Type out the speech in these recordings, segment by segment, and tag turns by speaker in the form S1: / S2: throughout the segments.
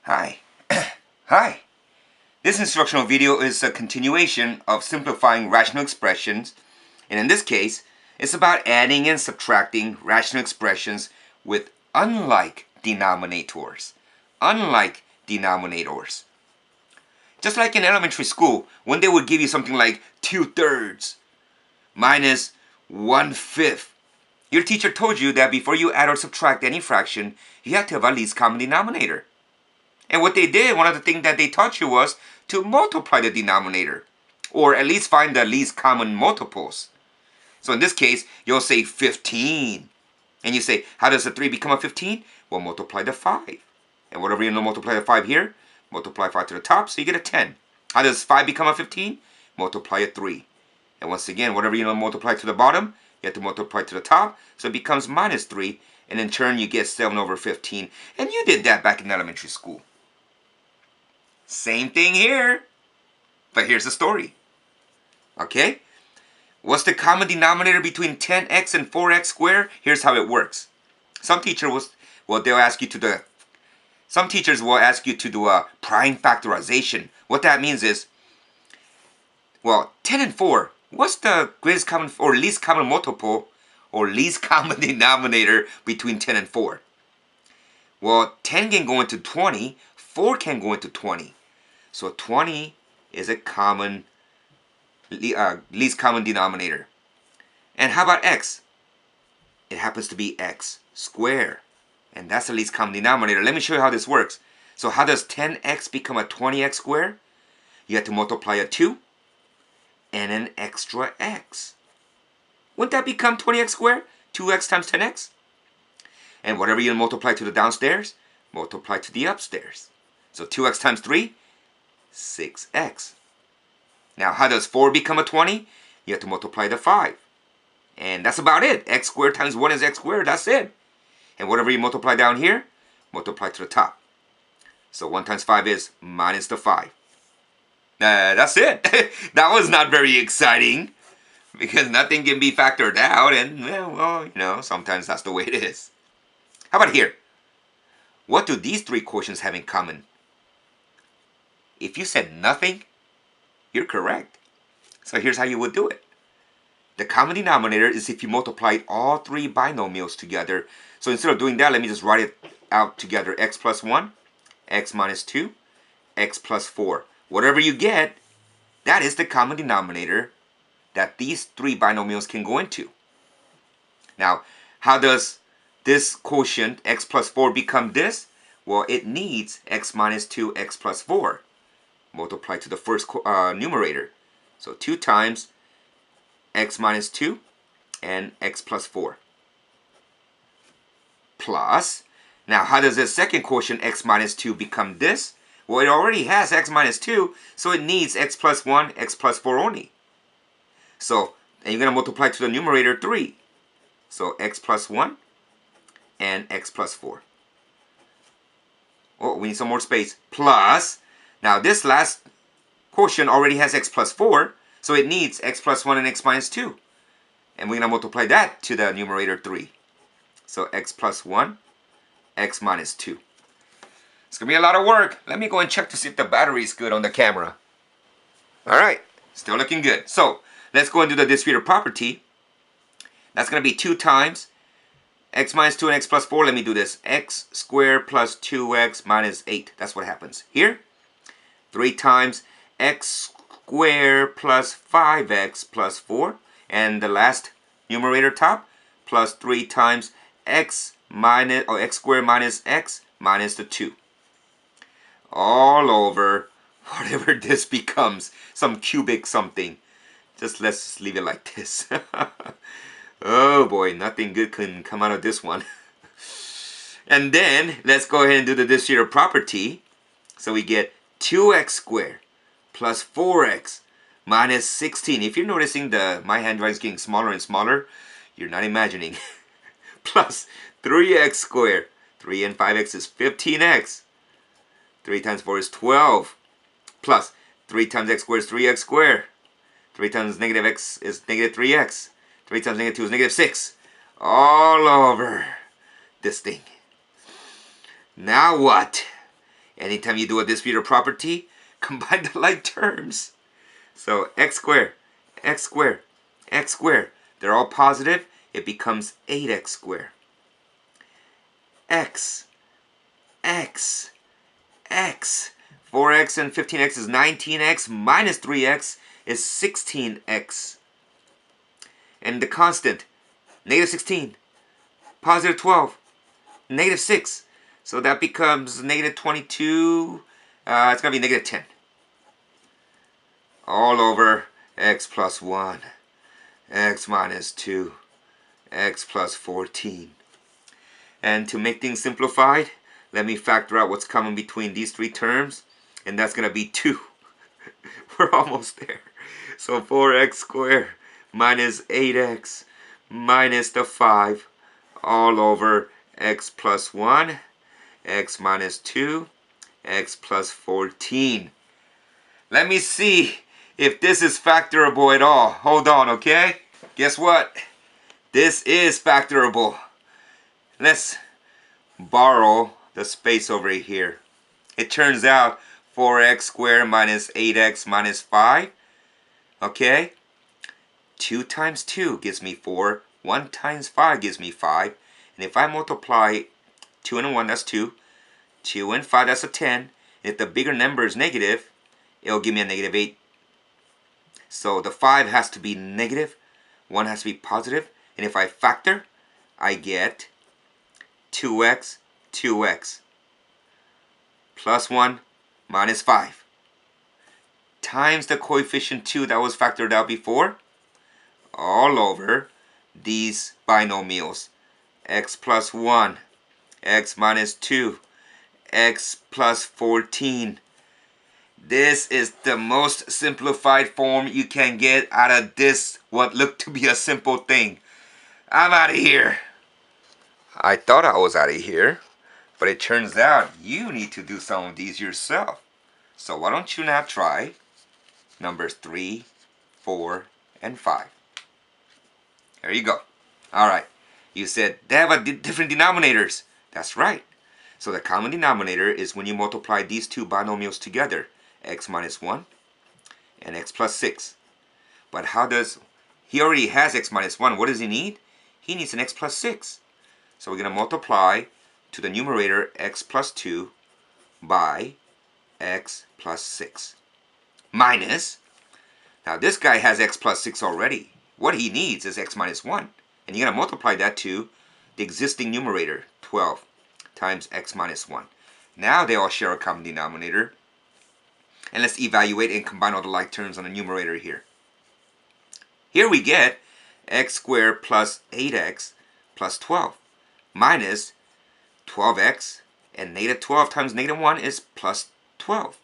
S1: Hi. Hi. This instructional video is a continuation of simplifying rational expressions, and in this case, it's about adding and subtracting rational expressions with unlike denominators. Unlike denominators. Just like in elementary school, when they would give you something like 2/3 minus 1/5, your teacher told you that before you add or subtract any fraction, you have to have a least common denominator. And what they did, one of the things that they taught you was to multiply the denominator, or at least find the least common multiples. So in this case, you'll say 15. And you say, how does the 3 become a 15? Well, multiply the 5. And whatever you know, multiply the 5 here, multiply 5 to the top, so you get a 10. How does 5 become a 15? Multiply a 3. And once again, whatever you know, multiply to the bottom, you have to multiply to the top, so it becomes minus 3. And in turn, you get 7 over 15. And you did that back in elementary school. Same thing here. But here's the story. Okay? What's the common denominator between 10x and 4x squared? Here's how it works. Some teachers will ask you to do a prime factorization. What that means is, well, 10 and 4, what's the greatest common or least common multiple or least common denominator between 10 and 4? Well, 10 can go into 20, 4 can go into 20. So 20 is a common, least common denominator. And how about x? It happens to be x squared. And that's the least common denominator. Let me show you how this works. So how does 10x become a 20x squared? You have to multiply a 2 and an extra x. Wouldn't that become 20x squared? 2x times 10x? And whatever you multiply to the downstairs, multiply to the upstairs. So 2x times 3, 6x. Now, how does 4 become a 20? You have to multiply the 5. And that's about it. X squared times 1 is x squared. That's it. And whatever you multiply down here, multiply to the top. So 1 times 5 is minus the 5. That's it. That was not very exciting, because nothing can be factored out. And, well, you know, sometimes that's the way it is. How about here? What do these three quotients have in common? If you said nothing, you're correct. So here's how you would do it. The common denominator is if you multiplied all three binomials together. So instead of doing that, let me just write it out together. X plus 1, x minus 2, x plus 4. Whatever you get, that is the common denominator that these three binomials can go into. Now, how does this quotient, x plus 4, become this? Well, it needs x minus 2, x plus 4. Multiply to the first numerator. So 2 times x minus 2 and x plus 4. Plus, now how does this second quotient, x minus 2, become this? Well, it already has x minus 2, so it needs x plus 1, x plus 4 only. So, and you're going to multiply to the numerator 3. So x plus 1 and x plus 4. Oh, we need some more space. Plus, now this last quotient already has x plus 4, so it needs x plus 1 and x minus 2. And we're going to multiply that to the numerator 3. So x plus 1, x minus 2. It's going to be a lot of work. Let me go and check to see if the battery is good on the camera. Alright, still looking good. So, let's go and do the distributive property. That's going to be 2 times x minus 2 and x plus 4. Let me do this. X squared plus 2x minus 8. That's what happens here. 3 times x squared plus 5x plus 4. And the last numerator top, plus 3 times x squared minus x minus the 2. All over whatever this becomes. Some cubic something. Let's leave it like this. Oh boy, nothing good can come out of this one. And then, let's go ahead and do the distributive property. So we get 2x squared plus 4x minus 16. If you're noticing my handwriting is getting smaller and smaller, you're not imagining. Plus 3x squared. 3 and 5x is 15x. 3 times 4 is 12. Plus 3 times x squared is 3x squared. 3 times negative x is negative 3x. 3 times negative 2 is negative 6. All over this thing. Now what? Anytime you do a distributive property, combine the like terms. So x squared, x squared, x squared. They're all positive. It becomes 8x squared. X, x, x. 4x and 15x is 19x minus 3x is 16x. And the constant, negative 16, positive 12, negative 6. So that becomes negative 22. It's going to be negative 10. All over x plus 1, x minus 2, x plus 14. And to make things simplified, let me factor out what's common between these three terms. And that's going to be 2. We're almost there. So 4x squared minus 8x minus the 5 all over x plus 1, x minus 2, x plus 14. Let me see if this is factorable at all. Hold on, okay? Guess what? This is factorable. Let's borrow the space over here. It turns out 4x squared minus 8x minus 5. Okay? 2 times 2 gives me 4. 1 times 5 gives me 5. And if I multiply 2 and 1, that's 2. 2 and 5, that's a 10. And if the bigger number is negative, it'll give me a negative 8. So the 5 has to be negative. 1 has to be positive. And if I factor, I get 2x, 2x. Plus 1 minus 5. Times the coefficient 2 that was factored out before. All over these binomials. X plus 1, x minus 2, x plus 14. This is the most simplified form you can get out of this, what looked to be a simple thing. I'm out of here. I thought I was out of here, but it turns out you need to do some of these yourself. So why don't you now try numbers 3, 4, and 5. There you go. All right. You said they have different denominators. That's right. So the common denominator is when you multiply these two binomials together, x minus 1 and x plus 6. But how does, he already has x minus 1. What does he need? He needs an x plus 6. So we're going to multiply to the numerator x plus 2 by x plus 6. Minus, now this guy has x plus 6 already. What he needs is x minus 1. And you're going to multiply that to the existing numerator, 12 times x minus 1. Now they all share a common denominator. And let's evaluate and combine all the like terms on the numerator here. Here we get x squared plus 8x plus 12 minus 12x, and negative 12 times negative 1 is plus 12.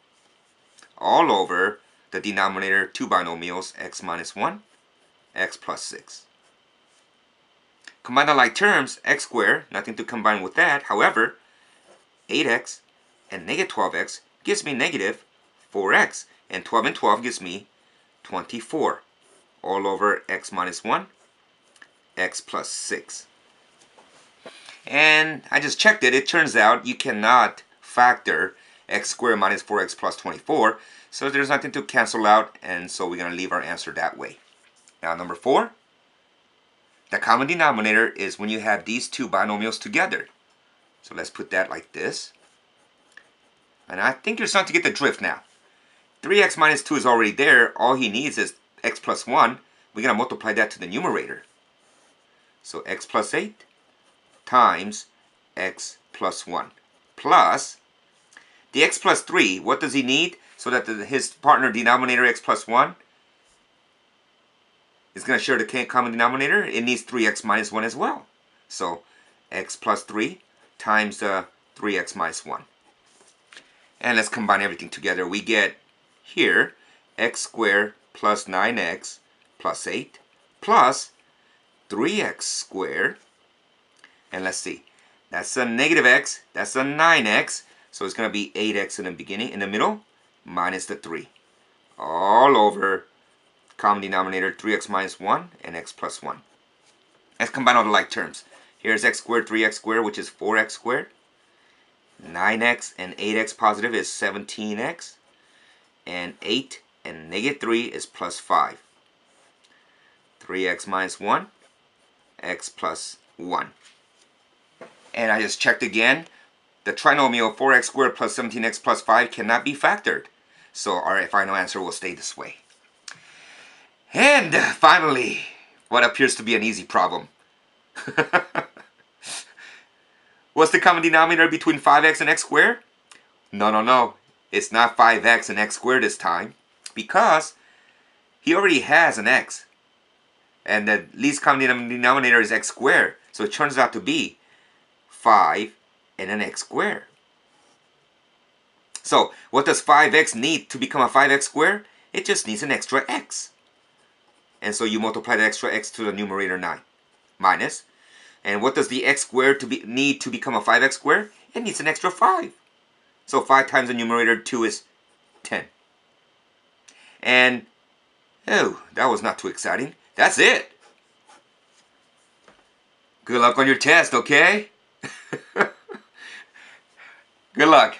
S1: All over the denominator, two binomials, x minus 1, x plus 6. Combine the like terms, x squared, nothing to combine with that. However, 8x and negative 12x gives me negative 4x. And 12 and 12 gives me 24. All over x minus 1, x plus 6. And I just checked it. It turns out you cannot factor x squared minus 4x plus 24. So there's nothing to cancel out. And so we're going to leave our answer that way. Now number 4. The common denominator is when you have these two binomials together. So let's put that like this. And I think you're starting to get the drift now. 3x minus 2 is already there. All he needs is x plus 1. We're going to multiply that to the numerator. So x plus 8 times x plus 1 plus the x plus 3. What does he need so that his partner denominator x plus 1 is going to share the common denominator? It needs 3x minus 1 as well. So x plus 3 times 3x minus 1. And let's combine everything together. We get here x squared plus 9x plus 8 plus 3x squared. And let's see. That's a negative x. That's a 9x. So it's going to be 8x in the beginning, in the middle, minus the 3. All over common denominator 3x minus 1 and x plus 1. Let's combine all the like terms. Here's x squared, 3x squared, which is 4x squared. 9x and 8x positive is 17x. And 8 and negative 3 is plus 5. 3x minus 1, x plus 1. And I just checked again. The trinomial 4x squared plus 17x plus 5 cannot be factored. So our final answer will stay this way. And finally, what appears to be an easy problem. What's the common denominator between 5x and x squared? No. It's not 5x and x squared this time. Because he already has an x. And the least common denominator is x squared. So it turns out to be 5 and an x squared. So what does 5x need to become a 5x squared? It just needs an extra x. And so you multiply the extra x to the numerator 9. Minus. And what does the x squared need to become a 5x squared? It needs an extra 5. So 5 times the numerator 2 is 10. And, oh, that was not too exciting. That's it. Good luck on your test, okay? Good luck.